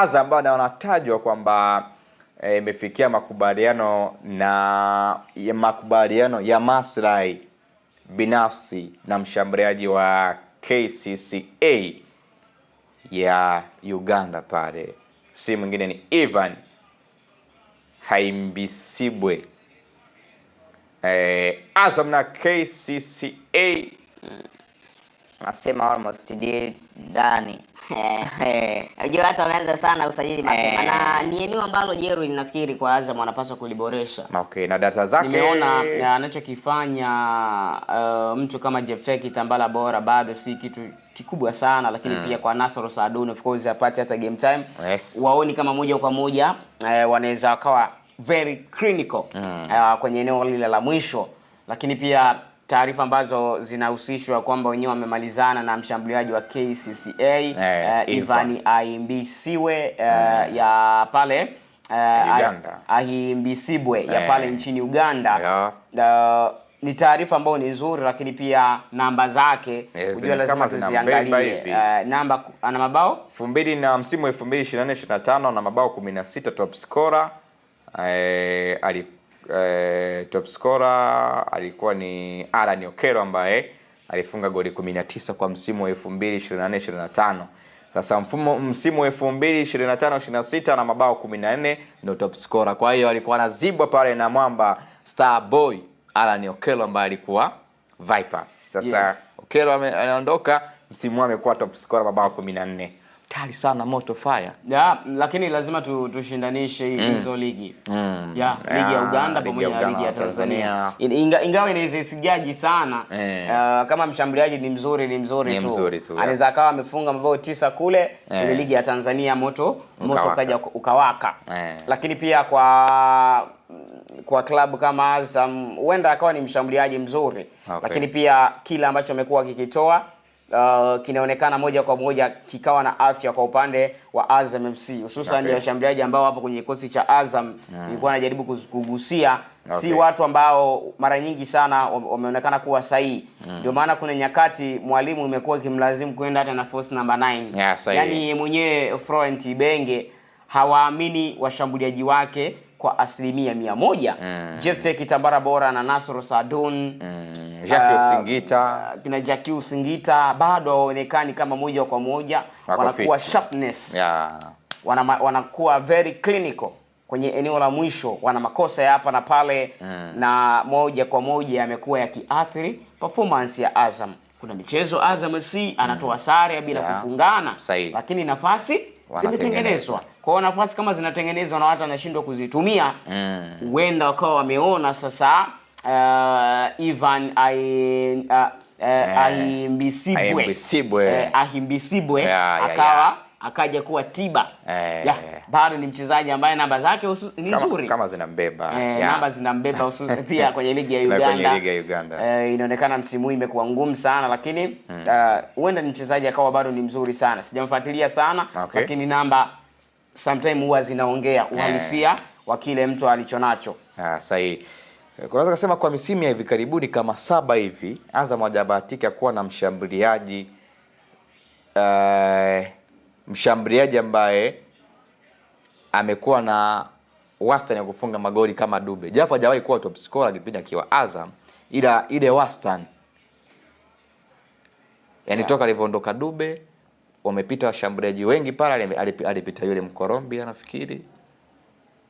Azam bado wanatajwa kwamba imefikia makubaliano ya maslahi binafsi na mshambuliaji wa KCCA ya Uganda pale, si mwingine ni Ivan Haimbisibwe. Azam na KCCA nasema almost deal ndani. Unajua hata wameanza sana usajili mapema na ni eneo ambalo Jeru linafikiri kwa Azam wanapaswa kuliboresha. Okay, na data zake nimeona anachokifanya mtu kama Jeff Cheki Tambala Bora bado si kitu kikubwa sana, lakini pia kwa Nasoro Saadun of course apate hata game time. Yes. Waoni kama moja kwa moja wanaweza wakawa very clinical kwenye eneo lile la mwisho, lakini pia taarifa ambazo zinahusishwa kwamba wenyewe wamemalizana na mshambuliaji wa KCCA Ivan Haimbisibwe ya pale Haimbisibwe ya pale nchini Uganda. Ni taarifa ambayo ni nzuri, lakini pia namba zake unajua lazima tuziangalie. Namba ana mabao 2000 na msimu 2024-25 na mabao 16, top scorer top scorer alikuwa ni Alan Okero ambaye alifunga goli 19 kwa msimu wa 2024-25. Sasa msimu wa 2025-26 na mabao 14 ndio top scorer. Kwa hiyo alikuwa anazibwa pale na mwamba Star Boy Alan Okero ambaye alikuwa Vipers. Sasa Okero anaondoka, msimu amekuwa top scorer mabao 14. Tayari sana moto fire. Lakini lazima tushindanishe hizo ligi. Ligi ya Uganda pamoja na ligi ya Tanzania. Ingawa inaweza isigaji sana. Kama mshambuliaji ni mzuri tu. Anaweza akawa amefunga mabao 9 kule ile ligi ya Tanzania moto kaja ukawaka. Lakini pia kwa klabu kama Azam huenda akawa ni mshambuliaji mzuri. Lakini pia kila ambacho amekuwa kikitoa kinaonekana moja kwa moja kikawa na afya kwa upande wa Azam FC, hususan washambuliaji ambao wapo kwenye kikosi cha Azam. Nilikuwa najaribu kugusia si watu ambao mara nyingi sana wameonekana kuwa sahihi. Ndio maana kuna nyakati mwalimu imekuwa kimlazimu kwenda hata na force number 9. Yaani mwenyewe Florent Ibenge hawaamini washambuliaji wake kwa 100%. Jeff Cheki Tambara Bora na Nasoro Saadun, Jackie Usingita bado hawaonekani kama moja kwa moja wanakuwa sharpness. Wanakuwa very clinical kwenye eneo la mwisho, wana makosa ya hapa na pale na moja kwa moja yamekuwa yakiathiri performance ya Azam. Kuna michezo Azam FC anatoa sare bila kufungana, lakini nafasi zimetengenezwa. Kwa nafasi kama zinatengenezwa na watu wanashindwa kuzitumia, huenda wakawa wameona sasa Ivan Haimbisibwe akaja kuwa tiba. Bado ni mchezaji ambaye namba zake ni nzuri kama zinambeba. Namba zinambeba hususan pia kwenye ligi ya Uganda. Inaonekana msimu huu imekuwa ngumu sana, lakini huenda ni mchezaji akawa bado ni mzuri sana. Sijamfuatilia sana, lakini namba sometimes huwa zinaongea uhalisia wa kile mtu alichonacho. Sahihi. Kunaweza kusema kwa misimu ya hivi karibuni kama 7 hivi Azam hajabahatika kuwa na mshambuliaji ambaye amekuwa na wastani ya kufunga magoli kama Dube. Japo hajawahi kuwa top scorer kipindi akiwa Azam, ila ile wastani. Yaani toka alivyoondoka Dube wamepita washambuliaji wengi pale, alipita yule Mkolombia nafikiri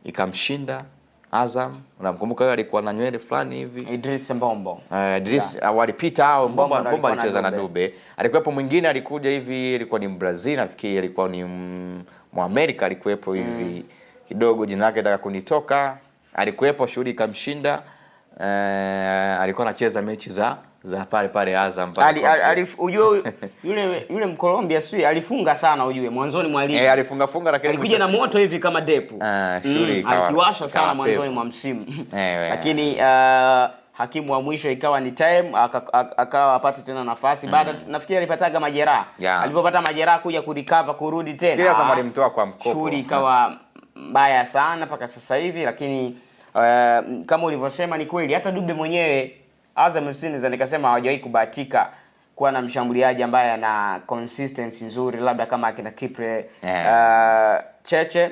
ikamshinda Azam. Unamkumbuka yule alikuwa na nywele fulani hivi, Idris Mbombo. Walipita hao Mbombo alicheza na Dube. Alikuwepo mwingine alikuja hivi, alikuwa ni Brazil nafikiri, alikuwa ni Muamerika alikuwepo hivi kidogo, jina lake nataka kunitoka. Alikuwepo shughuli ikamshinda. Alikuwa anacheza mechi za pale Azam pale. Yule Mkolombia sio alifunga sana ujue mwanzoni mwa ligi. Alifunga lakini alikuja na moto hivi kama depu. Alikiwasha sana mwanzoni mwa msimu. Lakini hakimu wa mwisho ikawa ni time akawa apate tena nafasi baada nafikiri alipataga majeraha. Alipopata majeraha kuja kurecover kurudi tena. Kila Azam alimtoa kwa mkopo. Shughuli ikawa mbaya sana mpaka sasa hivi, lakini kama ulivyosema ni kweli hata Dube mwenyewe Azam FC nikasema hawajawahi kubahatika kuwa na mshambuliaji ambaye ana consistency nzuri, labda kama akina Kipre Cheche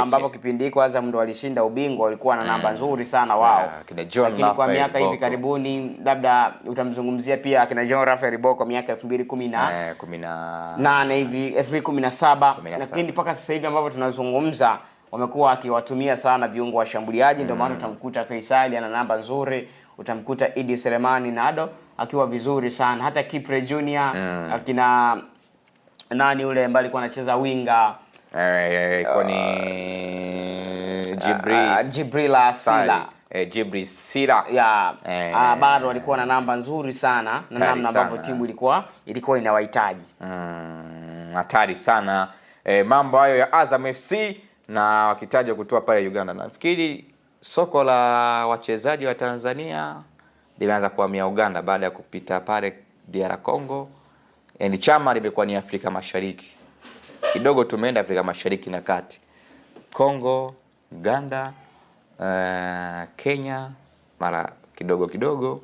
ambapo kipindi hiko Azam ndo walishinda ubingwa, walikuwa na namba nzuri sana wao. Lakini kwa miaka hivi karibuni labda utamzungumzia pia akina John Raphael Boko miaka 2018 hivi 2017, lakini mpaka sasa hivi ambapo tunazungumza wamekuwa akiwatumia sana viungo washambuliaji. Ndio maana utamkuta Faisal ana namba nzuri, utamkuta Idi Selemani Nado akiwa vizuri sana, hata Kipre Junior akina nani ule ambaye alikuwa anacheza winga ilikuwa ni Jibril Asila. Jibril Sira. Bado walikuwa na namba nzuri sana na namna ambavyo timu ilikuwa inawahitaji. Hatari sana. Mambo hayo ya Azam FC na wakitaja kutoa pale Uganda. Nafikiri soko la wachezaji wa Tanzania limeanza kuhamia Uganda baada ya kupita pale DR Congo. Ni chama limekuwa ni Afrika Mashariki. Kidogo tumeenda Afrika Mashariki na Kati. Congo, Uganda, Kenya mara kidogo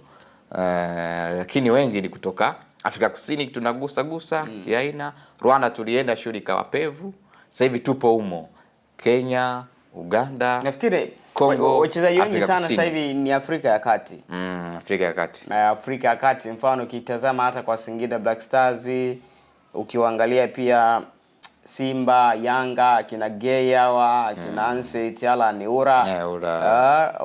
lakini wengi ni kutoka Afrika Kusini tunagusa kiaina. Rwanda tulienda shule kawa pevu. Sasa hivi tupo humo. Kenya, Uganda, nafikiri Kongo, wachezaji wengi sana sasa hivi ni Afrika ya Kati. Afrika ya Kati. Afrika ya Kati, mfano ukitazama hata kwa Singida Black Stars, ukiwaangalia pia Simba, Yanga, kina Geya, kina Anse Tiala Neura,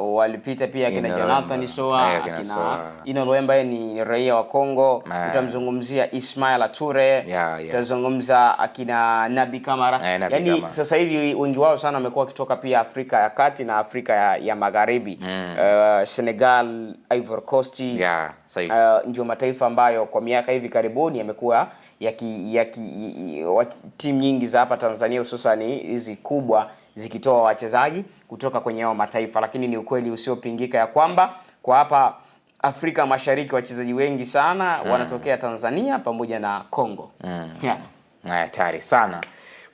walipita pia kina Jonathan Soa, kina Ino Loemba ni raia wa Kongo. Utamzungumzia Ismail Ature, utazungumza akina Nabi Kamara. Yani sasa hivi wengi wao sana wamekuwa wakitoka pia Afrika ya Kati na Afrika ya Magharibi. Senegal, Ivory Coast, ndio mataifa ambayo kwa miaka hivi karibuni yamekuwa timu nyingi za hapa Tanzania hususan hizi kubwa zikitoa wachezaji kutoka kwenye hao mataifa. Lakini ni ukweli usiopingika ya kwamba kwa hapa Afrika Mashariki wachezaji wengi sana wanatokea Tanzania pamoja na Kongo. Hatari sana.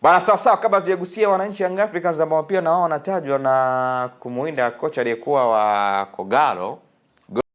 Bana, sawa kabla tujagusia wananchi Young Africans ambao pia na wao wanatajwa na kumuinda kocha aliyekuwa wa Kogalo